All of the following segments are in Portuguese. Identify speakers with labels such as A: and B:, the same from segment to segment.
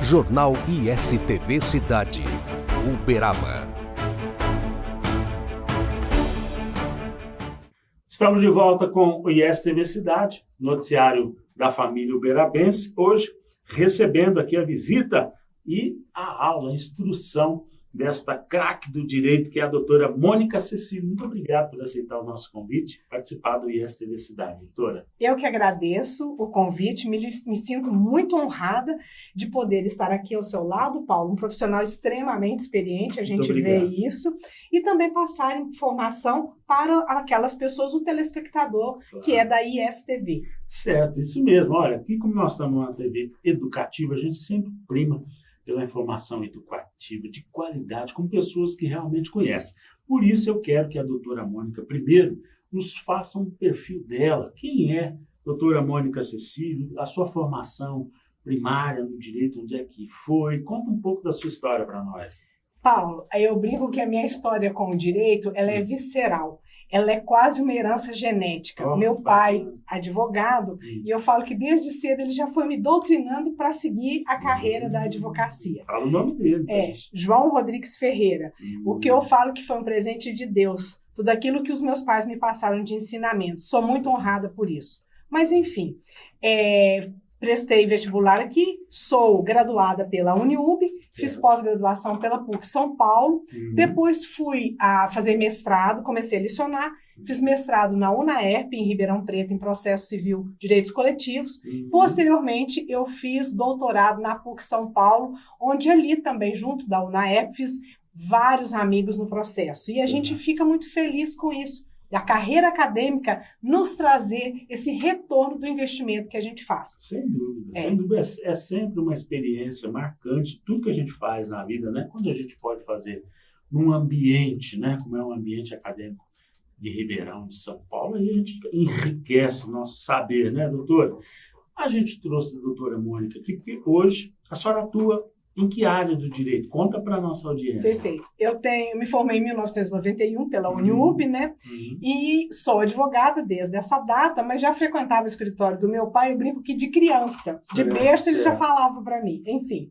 A: Jornal ISTV Cidade, Uberaba.
B: Estamos de volta com o ISTV Cidade, noticiário da família uberabense, hoje recebendo aqui a visita e a aula, a instrução desta craque do direito, que é a doutora Mônica Cecílio. Muito obrigado por aceitar o nosso convite, participar do ISTV Cidade, doutora.
C: Eu que agradeço o convite, me sinto muito honrada de poder estar aqui ao seu lado, Paulo, um profissional extremamente experiente, a gente vê isso, e também passar informação para aquelas pessoas, o telespectador, que é da ISTV.
B: Certo, isso mesmo. Olha, aqui como nós estamos numa TV educativa, a gente sempre prima pela informação educativa de qualidade, com pessoas que realmente conhecem. Por isso eu quero que a doutora Mônica, primeiro, nos faça um perfil dela. Quem é a doutora Mônica Cecílio? A sua formação primária no direito, onde é que foi? Conta um pouco da sua história para nós.
C: Paulo, eu brinco que a minha história com o direito, ela é visceral. Ela é quase uma herança genética. Meu pai, advogado, e eu falo que desde cedo ele já foi me doutrinando para seguir a carreira da advocacia.
B: Fala o nome dele.
C: João Rodrigues Ferreira. O que eu falo que foi um presente de Deus. Tudo aquilo que os meus pais me passaram de ensinamento. Sou muito honrada por isso. Mas, enfim, prestei vestibular aqui, sou graduada pela Uniub, fiz pós-graduação pela PUC São Paulo, depois fui a fazer mestrado, comecei a lecionar, fiz mestrado na UNAERP, em Ribeirão Preto, em Processo Civil Direitos Coletivos. Posteriormente, eu fiz doutorado na PUC São Paulo, onde ali também, junto da UNAERP, fiz vários amigos no processo. E a gente fica muito feliz com isso. A carreira acadêmica nos trazer esse retorno do investimento que a gente faz.
B: Sem dúvida, sem dúvida. É sempre uma experiência marcante, tudo que a gente faz na vida, né? Quando a gente pode fazer num ambiente, né? Como é um ambiente acadêmico de Ribeirão, de São Paulo, aí a gente enriquece o nosso saber, né, doutora? A gente trouxe a doutora Mônica aqui, porque hoje a senhora atua em que área do direito? Conta para a nossa audiência.
C: Perfeito. Eu me formei em 1991 pela Uniub, né? E sou advogada desde essa data, mas já frequentava o escritório do meu pai, eu brinco que de criança. De berço ele já falava para mim. Enfim.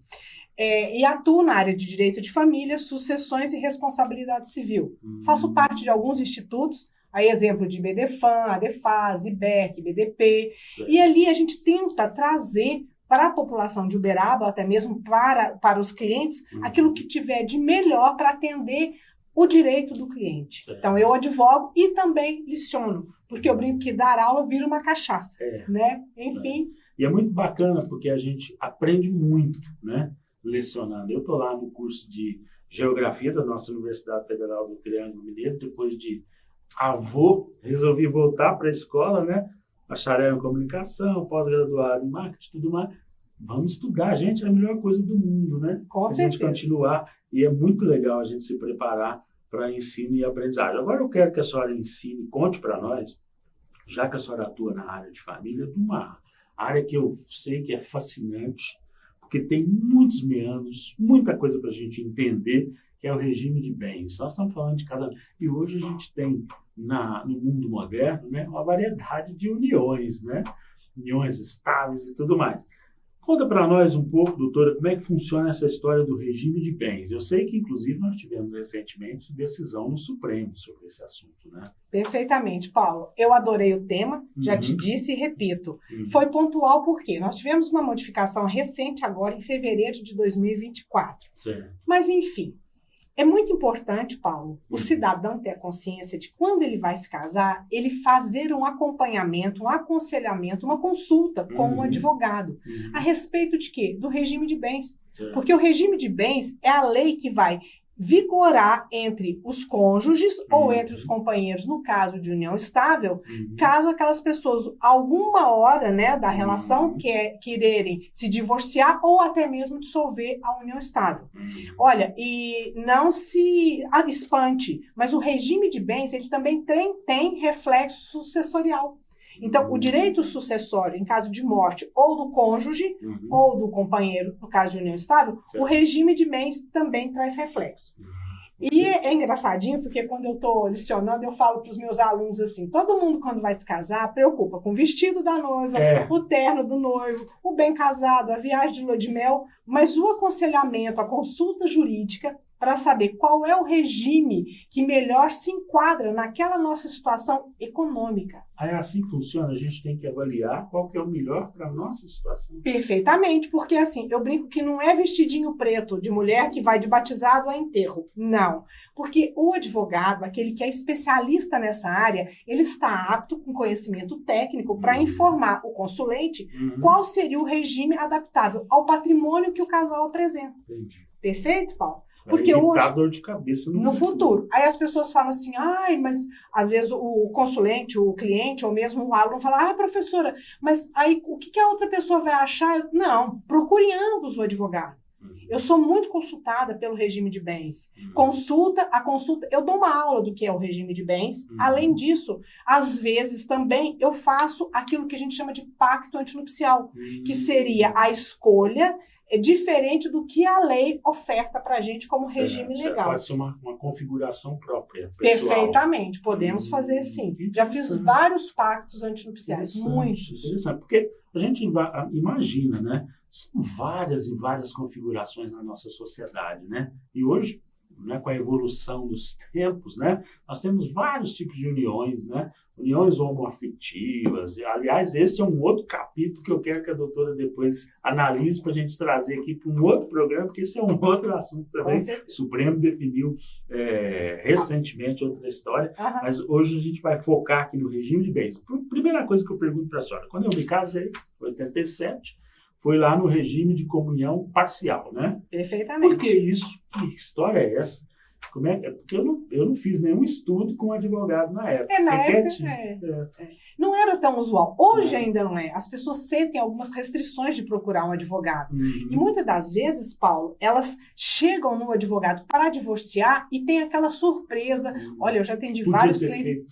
C: E atuo na área de direito de família, sucessões e responsabilidade civil. Faço parte de alguns institutos, aí exemplo de BDFAM, ADEFAS, IBERC, BDP. E ali a gente tenta trazer para a população de Uberaba, até mesmo para os clientes, aquilo que tiver de melhor para atender o direito do cliente. Então, eu advogo e também leciono, porque eu brinco que dar aula vira uma cachaça, né? Enfim.
B: E é muito bacana, porque a gente aprende muito, né? Lecionando. Eu estou lá no curso de Geografia da nossa Universidade Federal do Triângulo Mineiro, depois de avô, resolvi voltar para a escola, né? Bacharel em comunicação, pós-graduado em marketing, tudo mais. Vamos estudar, gente, é a melhor coisa do mundo, né?
C: Com certeza.
B: A gente continuar, e é muito legal a gente se preparar para ensino e aprendizagem. Agora eu quero que a senhora ensine, conte para nós, já que a senhora atua na área de família, de uma área que eu sei que é fascinante, porque tem muitos meandros, muita coisa para a gente entender, que é o regime de bens. Nós estamos falando de casamento. E hoje a gente tem, no mundo moderno, né, uma variedade de uniões, né? Uniões estáveis e tudo mais. Conta para nós um pouco, doutora, como é que funciona essa história do regime de bens. Eu sei que, inclusive, nós tivemos recentemente decisão no Supremo sobre esse assunto, né?
C: Perfeitamente, Paulo. Eu adorei o tema, já te disse e repito. Foi pontual porque nós tivemos uma modificação recente agora, em fevereiro de 2024.
B: Certo.
C: Mas, enfim, é muito importante, Paulo, o cidadão ter a consciência de quando ele vai se casar, ele fazer um acompanhamento, um aconselhamento, uma consulta com um advogado. A respeito de quê? Do regime de bens. Porque o regime de bens é a lei que vai vigorar entre os cônjuges ou entre os companheiros, no caso de união estável, caso aquelas pessoas, alguma hora, né, da relação, quererem se divorciar ou até mesmo dissolver a união estável. Olha, e não se espante, mas o regime de bens, ele também tem reflexo sucessorial. Então, o direito sucessório, em caso de morte ou do cônjuge ou do companheiro, no caso de união estável, o regime de bens também traz reflexo. E é engraçadinho, porque quando eu estou lecionando, eu falo para os meus alunos assim, todo mundo quando vai se casar, preocupa com o vestido da noiva, o terno do noivo, o bem casado, a viagem de lua de mel, mas o aconselhamento, a consulta jurídica, para saber qual é o regime que melhor se enquadra naquela nossa situação econômica.
B: Aí é assim que funciona, a gente tem que avaliar qual que é o melhor para a nossa situação.
C: Perfeitamente, porque assim, eu brinco que não é vestidinho preto de mulher que vai de batizado a enterro, não. Porque o advogado, aquele que é especialista nessa área, ele está apto com conhecimento técnico para informar o consulente qual seria o regime adaptável ao patrimônio que o casal apresenta.
B: Entendi.
C: Perfeito, Paulo?
B: Porque hoje, dor de cabeça
C: no futuro. Aí as pessoas falam assim, mas às vezes o consulente, o cliente, ou mesmo o aluno fala, professora, mas aí o que a outra pessoa vai achar? Não, procure ambos o advogado. Eu sou muito consultada pelo regime de bens. A consulta, eu dou uma aula do que é o regime de bens. Além disso, às vezes também eu faço aquilo que a gente chama de pacto antinupcial, que seria a escolha diferente do que a lei oferta para a gente como regime legal.
B: Pode ser uma configuração própria, pessoal.
C: Perfeitamente, podemos fazer sim. Já fiz vários pactos antinupciais, muitos.
B: Interessante, porque a gente imagina, né? São várias e várias configurações na nossa sociedade, né? E hoje, né, com a evolução dos tempos, né, nós temos vários tipos de uniões, né? Uniões homoafetivas. Aliás, esse é um outro capítulo que eu quero que a doutora depois analise para a gente trazer aqui para um outro programa, porque esse é um outro assunto também. O Supremo definiu recentemente outra história, mas hoje a gente vai focar aqui no regime de bens. Primeira coisa que eu pergunto para a senhora, quando eu me casei, em 87, foi lá no regime de comunhão parcial, né?
C: Perfeitamente.
B: Por que isso? Que história é essa? Como é? Porque eu não fiz nenhum estudo com advogado na época.
C: Não era tão usual. Hoje ainda não é. As pessoas sentem algumas restrições de procurar um advogado. E muitas das vezes, Paulo, elas chegam no advogado para divorciar e tem aquela surpresa. Olha, eu já atendi vários clientes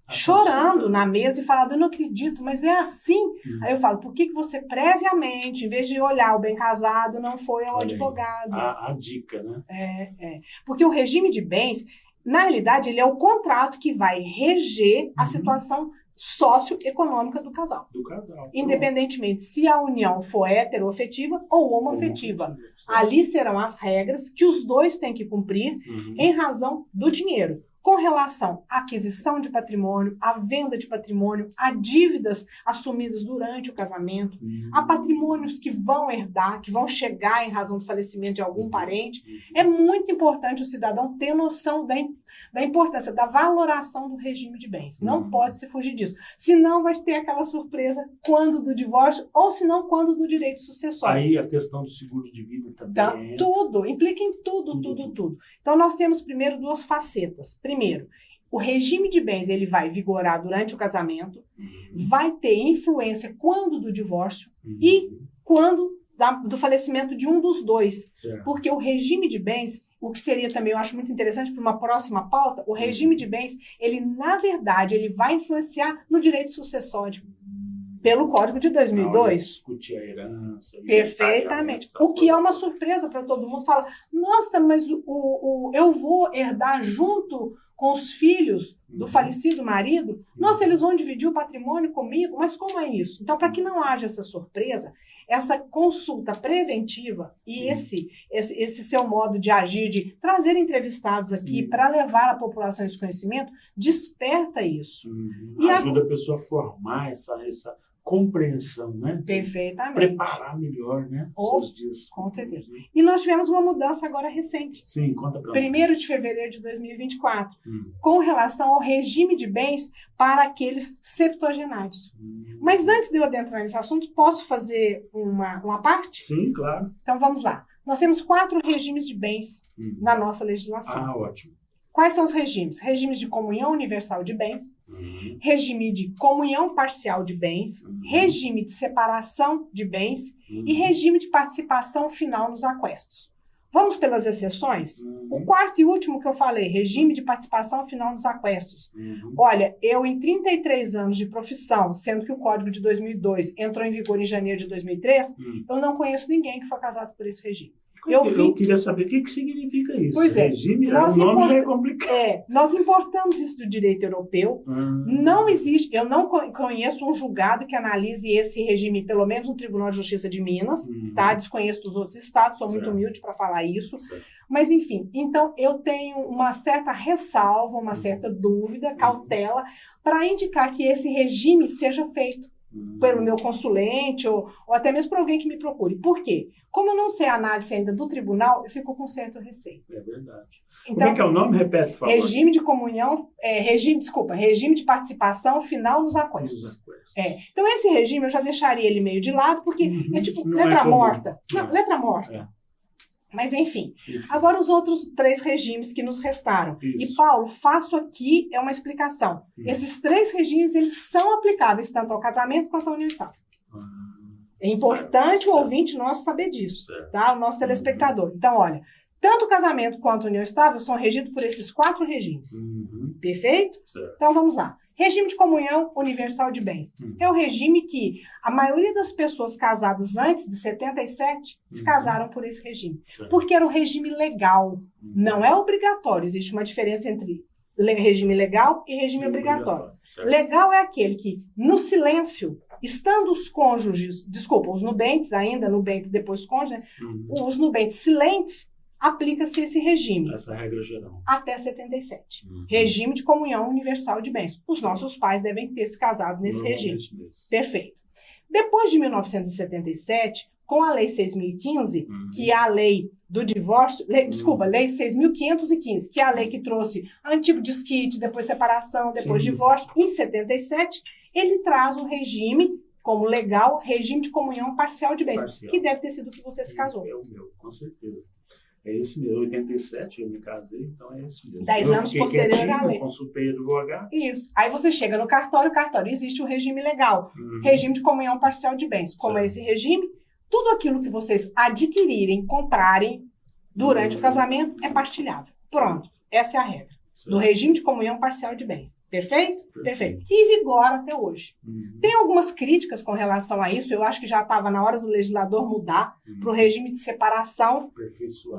C: chorando na mesa e falando, eu não acredito, mas é assim. Aí eu falo, por que você previamente, em vez de olhar o bem casado, não foi ao advogado?
B: A dica, né?
C: Porque o regime de bens, na realidade, ele é o contrato que vai reger a situação socioeconômica do casal. Independentemente se a união for heteroafetiva ou homoafetiva. Ali serão as regras que os dois têm que cumprir em razão do dinheiro. Com relação à aquisição de patrimônio, à venda de patrimônio, a dívidas assumidas durante o casamento, a patrimônios que vão herdar, que vão chegar em razão do falecimento de algum parente, é muito importante o cidadão ter noção da importância, da valoração do regime de bens. Não pode se fugir disso. Senão vai ter aquela surpresa quando do divórcio ou se não quando do direito sucessório.
B: Aí a questão do seguro de vida também.
C: Tudo, implica em tudo. Então nós temos primeiro duas facetas. Primeiro, o regime de bens ele vai vigorar durante o casamento, vai ter influência quando do divórcio e quando do falecimento de um dos dois.
B: Certo.
C: Porque o regime de bens, o que seria também, eu acho muito interessante para uma próxima pauta, o regime de bens, ele na verdade, ele vai influenciar no direito sucessório. Pelo Código de 2002.
B: Discutir a herança.
C: Perfeitamente. O que é uma surpresa para todo mundo. Fala, nossa, mas eu vou herdar junto com os filhos do falecido marido? Nossa, eles vão dividir o patrimônio comigo? Mas como é isso? Então, para que não haja essa surpresa, essa consulta preventiva e esse seu modo de agir, de trazer entrevistados aqui para levar à população esse conhecimento, desperta isso.
B: E ajuda a pessoa a formar essa compreensão, né?
C: Perfeitamente.
B: Preparar melhor, né? Os seus dias.
C: Com certeza. E nós tivemos uma mudança agora recente.
B: Sim, conta para nós.
C: 1º de fevereiro de 2024, com relação ao regime de bens para aqueles septuagenários. Mas antes de eu adentrar nesse assunto, posso fazer uma parte?
B: Sim, claro.
C: Então vamos lá. Nós temos 4 regimes de bens na nossa legislação.
B: Ótimo.
C: Quais são os regimes? Regimes de comunhão universal de bens, regime de comunhão parcial de bens, regime de separação de bens e regime de participação final nos aquestos. Vamos pelas exceções? O 4º e último que eu falei, regime de participação final nos aquestos. Olha, eu em 33 anos de profissão, sendo que o Código de 2002 entrou em vigor em janeiro de 2003, eu não conheço ninguém que foi casado por esse regime.
B: Eu queria saber o que significa isso.
C: Pois é.
B: Regime, o nome já é complicado.
C: Nós importamos isso do direito europeu. Não existe, eu não conheço um julgado que analise esse regime, pelo menos no Tribunal de Justiça de Minas, tá? Desconheço dos outros estados, sou muito humilde para falar isso. Mas, enfim, então eu tenho uma certa ressalva, uma certa dúvida, cautela, para indicar que esse regime seja feito pelo meu consulente ou até mesmo por alguém que me procure. Por quê? Como eu não sei a análise ainda do tribunal, eu fico com certo receio.
B: É verdade.
C: Então,
B: como é que é o nome? Repete, por favor.
C: Regime de comunhão, regime de participação final nos aquestos. Então, esse regime eu já deixaria ele meio de lado, porque é tipo letra morta. Não, letra morta. Mas, enfim. Agora, os outros 3 regimes que nos restaram. E, Paulo, faço aqui uma explicação. Esses 3 regimes, eles são aplicáveis tanto ao casamento quanto à união estável. É importante o ouvinte nosso saber disso, tá? O nosso telespectador. Então, olha, tanto o casamento quanto a união estável são regidos por esses 4 regimes. Perfeito? Então, vamos lá. Regime de comunhão universal de bens. É o regime que a maioria das pessoas casadas antes de 77 se casaram por esse regime. Porque era um regime legal. Não é obrigatório. Existe uma diferença entre regime legal e regime obrigatório. Legal é aquele que, no silêncio, estando os cônjuges, os nubentes ainda, nubentes depois cônjuges, os nubentes silentes, aplica-se esse regime.
B: Essa regra geral.
C: Até 77. Regime de comunhão universal de bens. Os nossos pais devem ter se casado nesse regime. Perfeito. Depois de 1977, com a Lei 6.015, que é a lei do divórcio, Lei 6.515, que é a lei que trouxe antigo desquite, depois separação, depois divórcio, em 77, ele traz um regime como legal, regime de comunhão parcial de bens, que deve ter sido o que você se casou.
B: É o meu, com certeza. É esse mesmo, 87 eu me casei, então é esse mesmo.
C: 10 anos posterior à lei.
B: Consultei advogado.
C: Isso. Aí você chega no cartório, existe um regime legal, regime de comunhão parcial de bens. Como é esse regime? Tudo aquilo que vocês adquirirem, comprarem durante o casamento é partilhável. Pronto, essa é a regra. Do regime de comunhão parcial de bens. Perfeito? Perfeito. E vigora até hoje. Tem algumas críticas com relação a isso. Eu acho que já estava na hora do legislador mudar para o regime de separação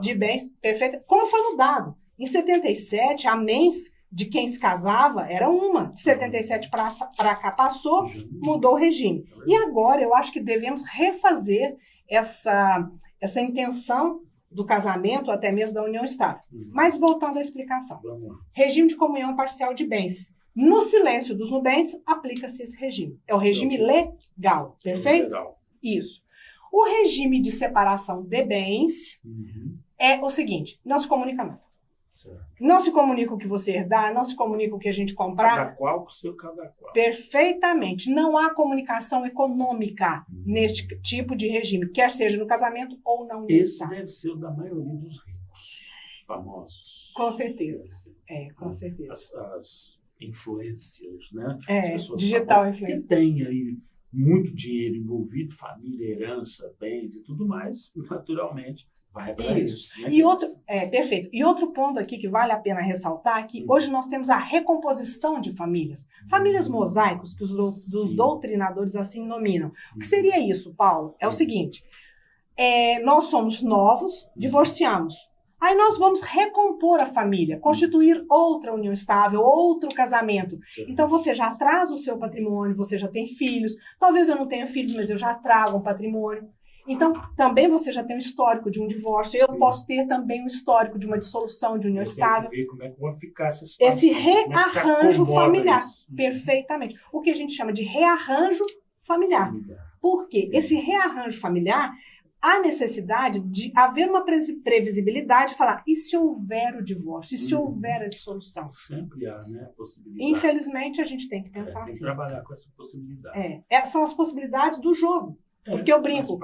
C: de bens. Perfeito? Como foi mudado? Em 77, a mens de quem se casava era uma. De 77 para cá passou, mudou o regime. E agora eu acho que devemos refazer essa intenção do casamento, até mesmo da união estável. Mas voltando à explicação. Regime de comunhão parcial de bens. No silêncio dos nubentes, aplica-se esse regime. É o regime legal. Perfeito?
B: Legal.
C: Isso. O regime de separação de bens é o seguinte, não se comunica nada. Não se comunica o que você herdar, não se comunica o que a gente comprar.
B: Cada qual com o seu cada qual.
C: Perfeitamente. Não há comunicação econômica neste tipo de regime, quer seja no casamento ou na união.
B: Esse deve ser o da maioria dos ricos, famosos.
C: Com certeza. Com certeza.
B: As influencers, né?
C: Digital influencer.
B: Que tem aí muito dinheiro envolvido, família, herança, bens e tudo mais, naturalmente. Vai para isso. Né?
C: Perfeito. E outro ponto aqui que vale a pena ressaltar é que hoje nós temos a recomposição de famílias. Famílias mosaicos, que os doutrinadores assim nominam. O que seria isso, Paulo? É o seguinte, nós somos novos, divorciamos. Aí nós vamos recompor a família, constituir outra união estável, outro casamento. Então você já traz o seu patrimônio, você já tem filhos. Talvez eu não tenha filhos, mas eu já trago um patrimônio. Então, também você já tem um histórico de um divórcio. Eu posso ter também um histórico de uma dissolução de união estável.
B: Ver como é que vai ficar essa situação.
C: Esse rearranjo familiar. Perfeitamente. O que a gente chama de rearranjo familiar. Por quê? Esse rearranjo familiar, há necessidade de haver uma previsibilidade, falar, e se houver o divórcio? E se houver a dissolução?
B: Sempre há, né, a possibilidade.
C: Infelizmente, a gente tem que pensar assim.
B: Tem que trabalhar com essa possibilidade.
C: São as possibilidades do jogo. Porque eu brinco,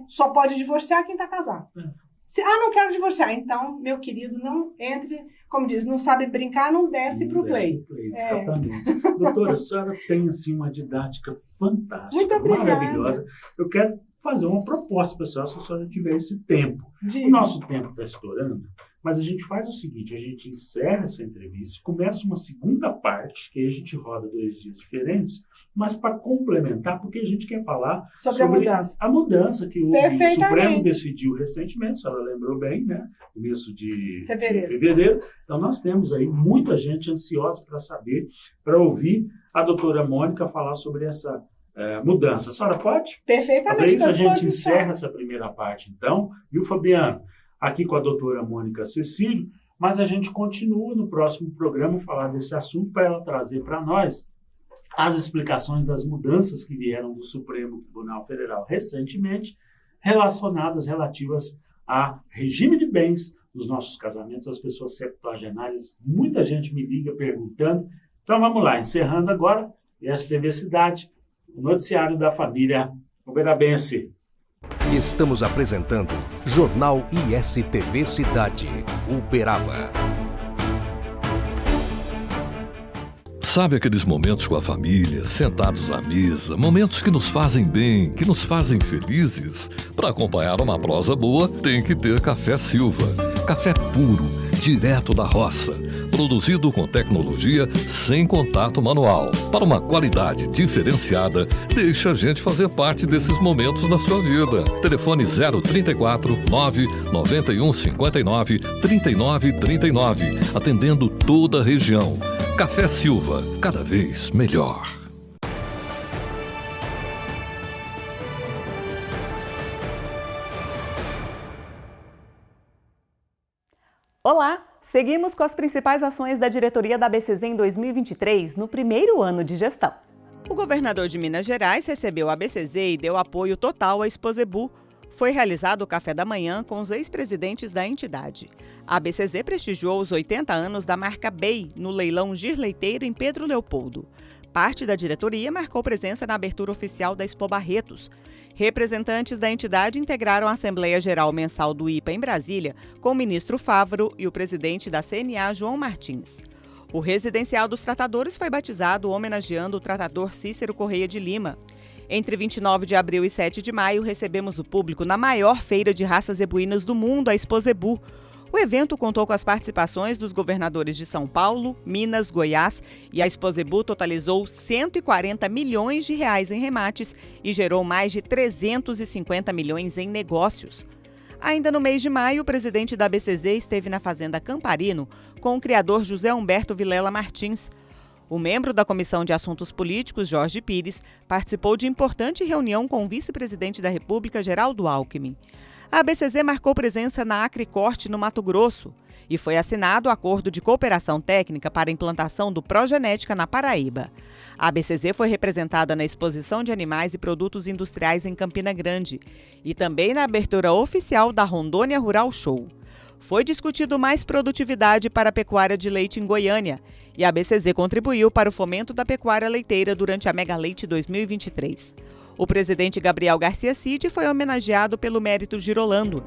C: só pode divorciar quem está casado. Não quero divorciar. Então, meu querido, não entre, como diz, não sabe brincar, não desce para o play.
B: Exatamente. Doutora, a senhora tem assim, uma didática fantástica,
C: muito obrigada.
B: Maravilhosa. Eu quero fazer uma proposta para a senhora, se a senhora tiver esse tempo. O nosso tempo está estourando, mas a gente faz o seguinte, a gente encerra essa entrevista, começa uma segunda parte, que aí a gente roda 2 dias diferentes, mas para complementar, porque a gente quer falar sobre a mudança que o Supremo decidiu recentemente, a senhora lembrou bem, né? Começo de fevereiro. Então, nós temos aí muita gente ansiosa para saber, para ouvir a doutora Mônica falar sobre essa mudança. A senhora pode?
C: Perfeitamente.
B: Para isso, a gente encerra essa primeira parte, então. Viu, Fabiano? Aqui com a doutora Mônica Cecílio, mas a gente continua no próximo programa falar desse assunto para ela trazer para nós as explicações das mudanças que vieram do Supremo Tribunal Federal recentemente, relativas a regime de bens dos nossos casamentos, as pessoas septuagenárias. Muita gente me liga perguntando. Então vamos lá, encerrando agora, ISTV Cidade, o noticiário da família uberabense.
A: Estamos apresentando Jornal ISTV Cidade, Uberaba.
D: Sabe aqueles momentos com a família, sentados à mesa, momentos que nos fazem bem, que nos fazem felizes? Para acompanhar uma prosa boa, tem que ter Café Silva. Café puro, direto da roça, produzido com tecnologia sem contato manual. Para uma qualidade diferenciada, deixa a gente fazer parte desses momentos da sua vida. Telefone 034 991 59 39 39, atendendo toda a região. Café Silva, cada vez melhor.
E: Olá! Seguimos com as principais ações da diretoria da ABCZ em 2023, no primeiro ano de gestão. O governador de Minas Gerais recebeu a ABCZ e deu apoio total à Exposebu. Foi realizado o café da manhã com os ex-presidentes da entidade. A ABCZ prestigiou os 80 anos da marca BEI no leilão Gir Leiteiro em Pedro Leopoldo. Parte da diretoria marcou presença na abertura oficial da Expo Barretos. Representantes da entidade integraram a Assembleia Geral Mensal do IPA em Brasília, com o ministro Fávaro e o presidente da CNA, João Martins. O residencial dos tratadores foi batizado homenageando o tratador Cícero Correia de Lima. Entre 29 de abril e 7 de maio, recebemos o público na maior feira de raças zebuínas do mundo, a Exposebu. O evento contou com as participações dos governadores de São Paulo, Minas, Goiás e a Exposebu totalizou 140 milhões de reais em remates e gerou mais de 350 milhões em negócios. Ainda no mês de maio, o presidente da ABCZ esteve na Fazenda Camparino com o criador José Humberto Vilela Martins. O membro da Comissão de Assuntos Políticos, Jorge Pires, participou de importante reunião com o vice-presidente da República, Geraldo Alckmin. A ABCZ marcou presença na Acricorte, no Mato Grosso, e foi assinado o acordo de cooperação técnica para a implantação do Progenética na Paraíba. A ABCZ foi representada na exposição de animais e produtos industriais em Campina Grande e também na abertura oficial da Rondônia Rural Show. Foi discutido mais produtividade para a pecuária de leite em Goiânia e a ABCZ contribuiu para o fomento da pecuária leiteira durante a Mega Leite 2023. O presidente Gabriel Garcia Cid foi homenageado pelo Mérito Girolando.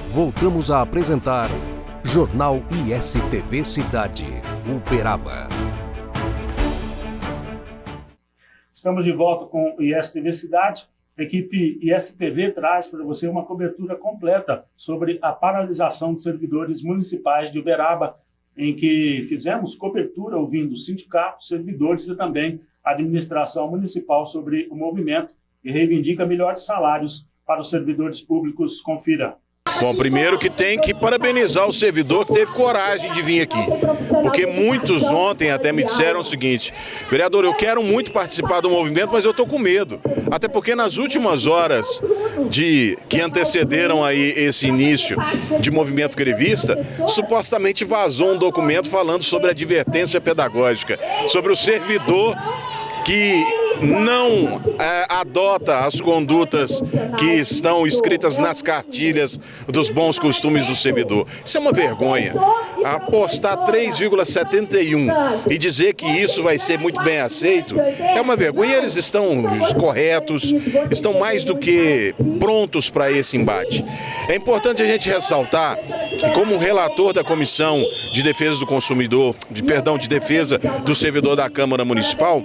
A: Voltamos a apresentar Jornal ISTV Cidade, Uberaba.
B: Estamos de volta com o ISTV Cidade. A equipe ISTV traz para você uma cobertura completa sobre a paralisação dos servidores municipais de Uberaba, em que fizemos cobertura ouvindo sindicatos, servidores e também a administração municipal sobre o movimento que reivindica melhores salários para os servidores públicos. Confira.
F: Bom, primeiro que tem que parabenizar o servidor que teve coragem de vir aqui, porque muitos ontem até me disseram o seguinte: vereador, eu quero muito participar do movimento, mas eu estou com medo, até porque nas últimas horas que antecederam aí esse início de movimento grevista, supostamente vazou um documento falando sobre advertência pedagógica, sobre o servidor que não adota as condutas que estão escritas nas cartilhas dos bons costumes do servidor. Isso é uma vergonha. Apostar 3,71 e dizer que isso vai ser muito bem aceito é uma vergonha. E eles estão corretos, estão mais do que prontos para esse embate. É importante a gente ressaltar que, como relator da Comissão de defesa do consumidor, de defesa do servidor da Câmara Municipal,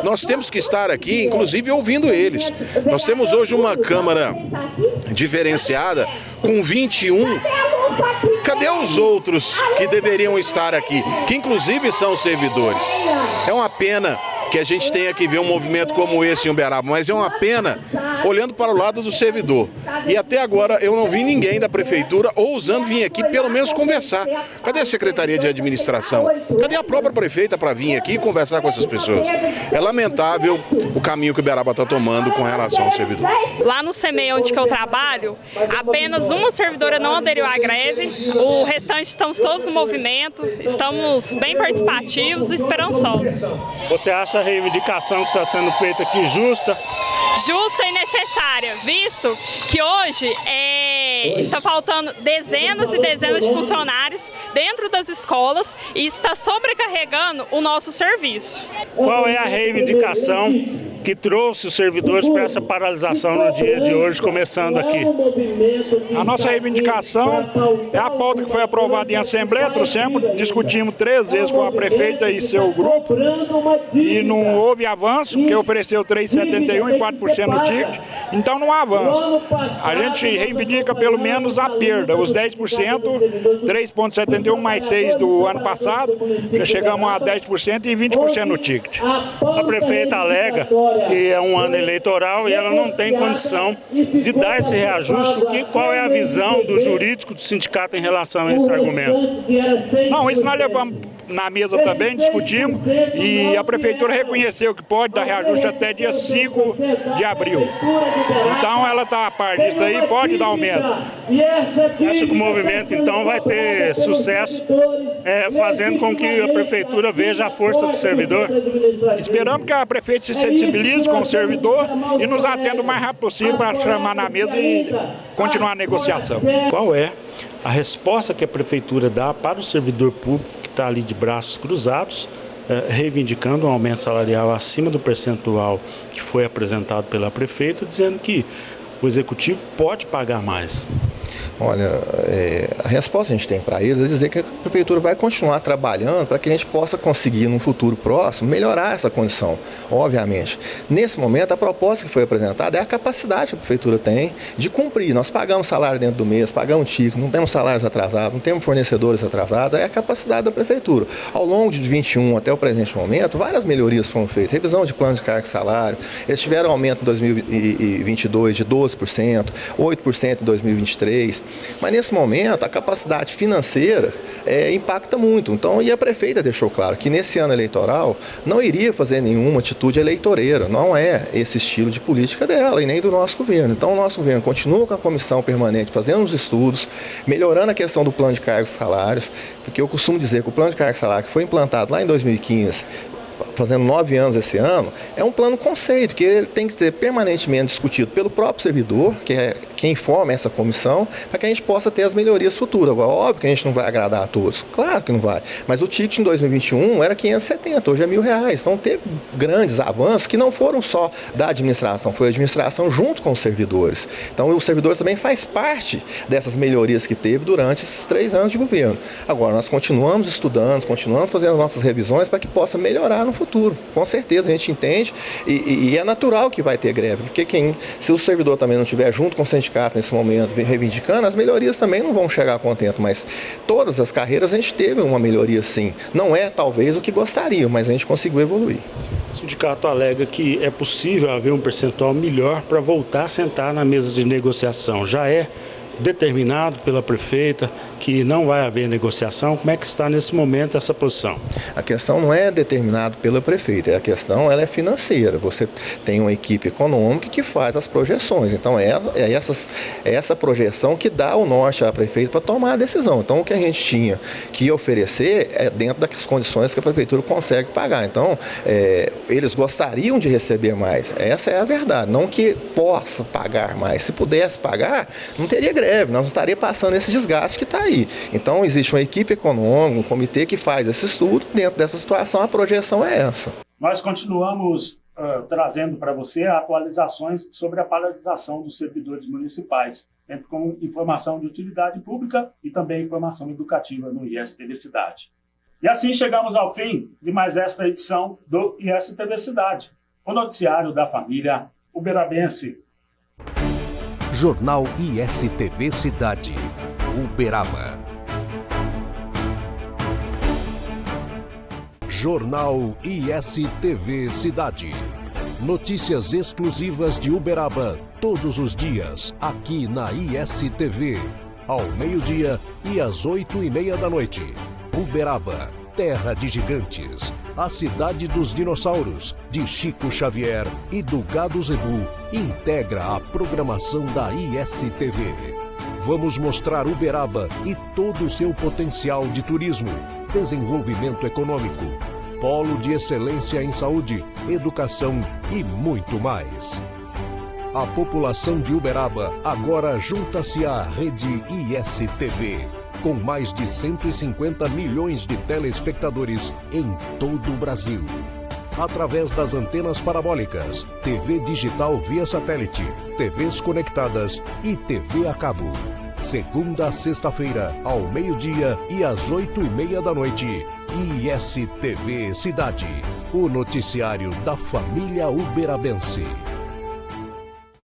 F: nós temos que estar aqui, inclusive, ouvindo eles. Nós temos hoje uma Câmara diferenciada com 21. Cadê os outros que deveriam estar aqui, que inclusive são servidores? É uma pena que a gente tenha que ver um movimento como esse em Uberaba, mas é uma pena olhando para o lado do servidor. E até agora eu não vi ninguém da prefeitura ousando vir aqui pelo menos conversar. Cadê a Secretaria de Administração? Cadê a própria prefeita para vir aqui e conversar com essas pessoas? É lamentável o caminho que Uberaba está tomando com relação ao servidor.
G: Lá no CEMEI, onde que eu trabalho, apenas uma servidora não aderiu à greve, o restante estamos todos no movimento, estamos bem participativos e esperançosos.
H: Você acha a reivindicação que está sendo feita aqui justa?
G: Justa e necessária, visto que hoje está faltando dezenas e dezenas de funcionários dentro das escolas e está sobrecarregando o nosso serviço.
H: Qual é a reivindicação que trouxe os servidores para essa paralisação no dia de hoje, começando aqui?
I: A nossa reivindicação é a pauta que foi aprovada em Assembleia, discutimos 3 vezes com a prefeita e seu grupo, e não houve avanço, que ofereceu 3,71 e 4% no ticket, então não há avanço. A gente reivindica pelo menos a perda, os 10%, 3,71 mais 6 do ano passado, já chegamos a 10% e 20% no ticket.
H: A prefeita alega que é um ano eleitoral e ela não tem condição de dar esse reajuste. Qual é a visão do jurídico do sindicato em relação a esse argumento?
I: Não, isso nós levamos na mesa também, discutimos, e a prefeitura reconheceu que pode dar reajuste até dia 5 de abril. Então ela está a par disso aí, pode dar aumento.
H: Acho que o movimento então vai ter sucesso, fazendo com que a prefeitura veja a força do servidor?
I: Esperamos que a prefeita se sensibilize com o servidor e nos atenda o mais rápido possível para chamar na mesa e continuar a negociação.
H: Qual é a resposta que a prefeitura dá para o servidor público que está ali de braços cruzados, reivindicando um aumento salarial acima do percentual que foi apresentado pela prefeita, dizendo que o executivo pode pagar mais?
J: Olha, a resposta que a gente tem para eles é dizer que a prefeitura vai continuar trabalhando para que a gente possa conseguir, num futuro próximo, melhorar essa condição, obviamente. Nesse momento, a proposta que foi apresentada é a capacidade que a prefeitura tem de cumprir. Nós pagamos salário dentro do mês, pagamos tico, não temos salários atrasados, não temos fornecedores atrasados, é a capacidade da prefeitura. Ao longo de 21 até o presente momento, várias melhorias foram feitas, revisão de plano de carga e salário, eles tiveram aumento em 2022 de 12%, 8% em 2023, mas nesse momento a capacidade financeira impacta muito. Então, e a prefeita deixou claro que nesse ano eleitoral não iria fazer nenhuma atitude eleitoreira, não é esse estilo de política dela e nem do nosso governo. Então o nosso governo continua com a comissão permanente fazendo os estudos, melhorando a questão do plano de cargos e salários, porque eu costumo dizer que o plano de cargos e salário que foi implantado lá em 2015, fazendo 9 anos esse ano, é um plano conceito, que ele tem que ser permanentemente discutido pelo próprio servidor, que é quem forma essa comissão, para que a gente possa ter as melhorias futuras. Agora, óbvio que a gente não vai agradar a todos, claro que não vai, mas o ticket em 2021 era 570, hoje é R$1.000, então teve grandes avanços que não foram só da administração, foi a administração junto com os servidores. Então os servidores também faz parte dessas melhorias que teve durante esses 3 anos de governo. Agora, nós continuamos estudando, continuamos fazendo nossas revisões para que possa melhorar no futuro. Com certeza, a gente entende e é natural que vai ter greve, porque se o servidor também não estiver junto com o sindicato nesse momento reivindicando, as melhorias também não vão chegar a contento, mas todas as carreiras a gente teve uma melhoria sim. Não é talvez o que gostaria, mas a gente conseguiu evoluir.
H: O sindicato alega que é possível haver um percentual melhor para voltar a sentar na mesa de negociação. Já é determinado pela prefeita que não vai haver negociação. Como é que está nesse momento essa posição?
J: A questão não é determinada pela prefeita, a questão ela é financeira. Você tem uma equipe econômica que faz as projeções, então é essa projeção que dá o norte à prefeita para tomar a decisão. Então o que a gente tinha que oferecer é dentro das condições que a prefeitura consegue pagar. Então eles gostariam de receber mais, essa é a verdade, não que possa pagar mais. Se pudesse pagar, não teria greve, nós não estaria passando esse desgaste que está aí. Então existe uma equipe econômica, um comitê que faz esse estudo, dentro dessa situação a projeção é essa.
B: Nós continuamos trazendo para você atualizações sobre a paralisação dos servidores municipais, sempre com informação de utilidade pública e também informação educativa no ISTV Cidade. E assim chegamos ao fim de mais esta edição do ISTV Cidade, o noticiário da família uberabense.
A: Jornal ISTV Cidade, Uberaba. Jornal ISTV Cidade. Notícias exclusivas de Uberaba todos os dias, aqui na ISTV, ao meio-dia e às 8h30 da noite. Uberaba, terra de gigantes, a cidade dos dinossauros, de Chico Xavier e do Gado Zebu, integra a programação da ISTV. Vamos mostrar Uberaba e todo o seu potencial de turismo, desenvolvimento econômico, polo de excelência em saúde, educação e muito mais. A população de Uberaba agora junta-se à rede ISTV, com mais de 150 milhões de telespectadores em todo o Brasil. Através das antenas parabólicas, TV digital via satélite, TVs conectadas e TV a cabo. Segunda a sexta-feira, ao meio-dia e às 8h30 da noite. ISTV Cidade, o noticiário da família uberabense.